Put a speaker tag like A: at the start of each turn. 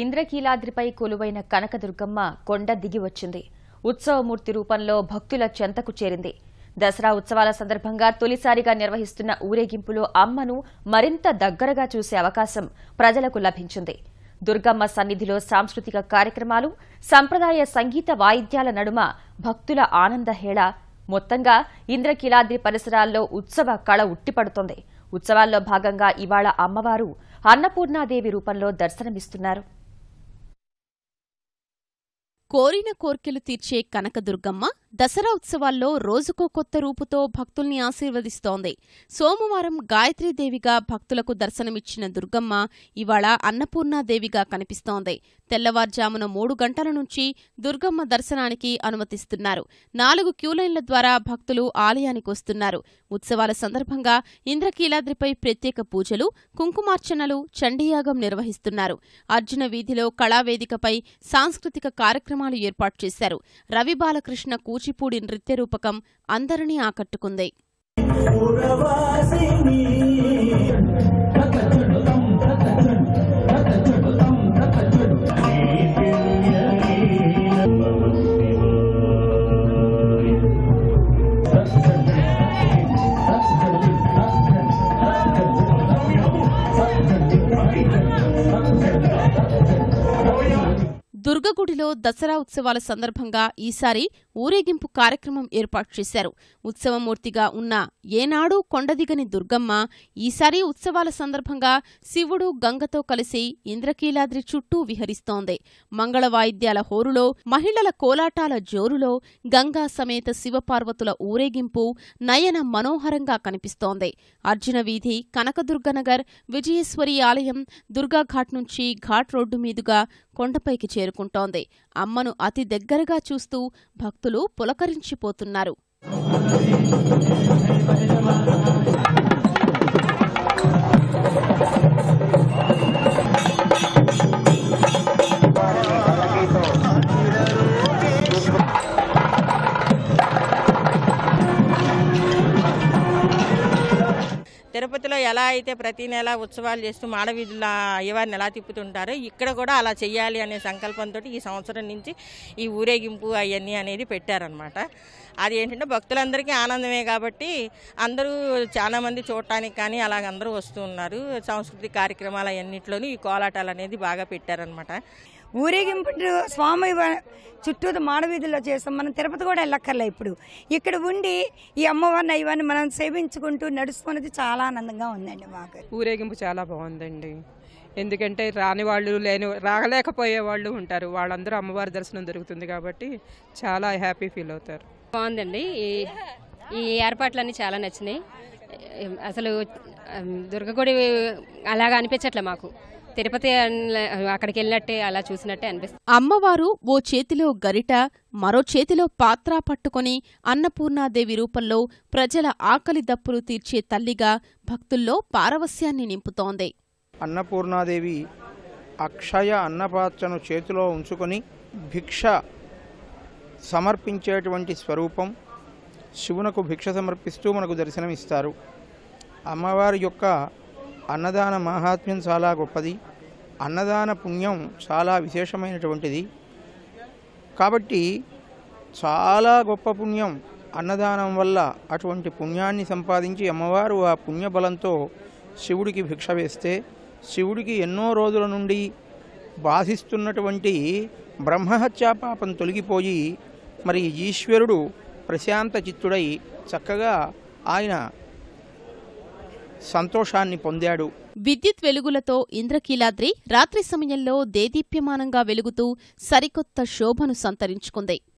A: ఇంద్రకీలాద్రిపై కొలువైన కనకదుర్గమ్మ కొండ దిగి వచ్చింది. ఉత్సవమూర్తి రూపంలో భక్తుల చెంతకు చేరింది. దసరా ఉత్సవాల సందర్భంగా తొలిసారిగా నిర్వహిస్తున్న ఊరేగింపులో అమ్మను మరింత దగ్గరగా చూసే అవకాశం ప్రజలకు లభించింది. దుర్గమ్మ సన్నిధిలో సాంస్కృతిక కార్యక్రమాలు, సంప్రదాయ సంగీత వాయిద్యాల నడుమ భక్తుల ఆనందహేళ. మొత్తంగా ఇంద్రకీలాద్రి పరిసరాల్లో ఉత్సవ కళ ఉట్టిపడుతోంది. ఉత్సవాల్లో భాగంగా ఇవాళ అమ్మవారు అన్నపూర్ణాదేవి రూపంలో దర్శనమిస్తున్నారు.
B: కోరిన కోర్కెలు తీర్చే కనకదుర్గమ్మ దసరా ఉత్సవాల్లో రోజుకో కొత్త రూపుతో భక్తుల్ని ఆశీర్వదిస్తోంది. సోమవారం గాయత్రీదేవిగా భక్తులకు దర్శనమిచ్చిన దుర్గమ్మ ఇవాళ అన్నపూర్ణాదేవిగా కనిపిస్తోంది. తెల్లవారుజామున 3 గంటల నుంచి దుర్గమ్మ దర్శనానికి అనుమతిస్తున్నారు. 4 క్యూలైన్ల ద్వారా భక్తులు ఆలయానికొస్తున్నారు. ఉత్సవాల సందర్భంగా ఇంద్రకీలాద్రిపై ప్రత్యేక పూజలు, కుంకుమార్చనలు, చండీయాగం నిర్వహిస్తున్నారు. అర్జున వీధిలో కళావేదికపై సాంస్కృతిక కార్యక్రమాలు ఏర్పాటు చేశారు. రవి బాలకృష్ణ కూచిపూడి నృత్య రూపకం అందరినీ ఆకట్టుకుంది. దుర్గగుడిలో దసరా ఉత్సవాల సందర్భంగా ఈసారి ఊరేగింపు కార్యక్రమం ఏర్పాటు చేశారు. ఉత్సవమూర్తిగా ఉన్న ఏనాడు కొండదిగని దుర్గమ్మ ఈసారి ఉత్సవాల సందర్భంగా శివుడు గంగతో కలిసి ఇంద్రకీలాద్రి చుట్టూ విహరిస్తోంది. మంగళ వాయిద్యాల హోరులో, మహిళల కోలాటాల జోరులో గంగా సమేత శివపార్వతుల ఊరేగింపు నయన మనోహరంగా కనిపిస్తోంది. అర్జున వీధి, కనకదుర్గనగర్, విజయేశ్వరి ఆలయం, దుర్గాఘాట్ నుంచి ఘాట్ రోడ్డు మీదుగా కొండపైకి చేరుకుంటోంది. అమ్మను అతి దగ్గరగా చూస్తూ భక్తులు పులకరించిపోతున్నారు.
C: తిరుపతిలో ఎలా అయితే ప్రతి నెల ఉత్సవాలు చేస్తూ మాడవీధుల అయ్యవారిని ఎలా తిప్పుతుంటారో ఇక్కడ కూడా అలా చెయ్యాలి అనే సంకల్పంతో ఈ సంవత్సరం నుంచి ఈ ఊరేగింపు అవన్నీ అనేది పెట్టారనమాట. అది ఏంటంటే భక్తులందరికీ ఆనందమే కాబట్టి అందరూ చాలామంది చూడటానికి కానీ అలాగ అందరూ వస్తూ ఉన్నారు. సాంస్కృతిక కార్యక్రమాలు అన్నింటిలోనూ ఈ కోలాటాలు అనేది బాగా పెట్టారనమాట.
D: ఊరేగింపు స్వామి చుట్టూ మాడవీధుల్లో చేస్తాం. మనం తిరుపతి కూడా వెళ్ళక్కర్లే. ఇప్పుడు ఇక్కడ ఉండి ఈ అమ్మవారిని అయ్యవారిని మనం సేవించుకుంటూ నడుస్తున్నది చాలా ఆనందంగా ఉందండి. మాకు
E: ఊరేగింపు చాలా బాగుందండి. ఎందుకంటే రాని వాళ్ళు రాగలేకపోయే వాళ్ళు ఉంటారు, వాళ్ళందరూ అమ్మవారి దర్శనం దొరుకుతుంది కాబట్టి చాలా హ్యాపీ ఫీల్ అవుతారు.
F: బాగుందండి. ఈ ఏర్పాట్లన్నీ చాలా నచ్చినాయి. అసలు దుర్గగుడి అలాగా అనిపించట్లే మాకు. తిరుపతి అక్కడికి వెళ్ళినట్టే అలా చూసినట్టే అనిపిస్తుంది.
B: అమ్మవారు ఓ చేతిలో గరిట, మరో చేతిలో పాత్ర పట్టుకుని అన్నపూర్ణాదేవి రూపంలో ప్రజల ఆకలి దప్పులు తీర్చే తల్లిగా భక్తుల్లో పారవస్యాన్ని నింపుతోంది.
G: అన్నపూర్ణాదేవి అక్షయ అన్నపాత్రను చేతిలో ఉంచుకొని భిక్ష సమర్పించేటువంటి స్వరూపం. శివునకు భిక్ష సమర్పిస్తూ మనకు దర్శనమిస్తారు. అమ్మవారి యొక్క అన్నదాన మహాత్మ్యం చాలా గొప్పది. అన్నదాన పుణ్యం చాలా విశేషమైనటువంటిది కాబట్టి చాలా గొప్ప పుణ్యం అన్నదానం వల్ల. అటువంటి పుణ్యాన్ని సంపాదించి అమ్మవారు ఆ పుణ్యబలంతో శివుడికి భిక్ష వేస్తే శివుడికి ఎన్నో రోజుల నుండి బాధిస్తున్నటువంటి బ్రహ్మహత్యా పాపం తొలగిపోయి మరి ఈశ్వరుడు ప్రశాంత చిత్తుడై చక్కగా ఆయన సంతోషాన్ని పొందాడు.
B: విద్యుత్ వెలుగులతో ఇంద్రకీలాద్రి రాత్రి సమయంలో దేదీప్యమానంగా వెలుగుతూ సరికొత్త శోభను సంతరించుకుంది.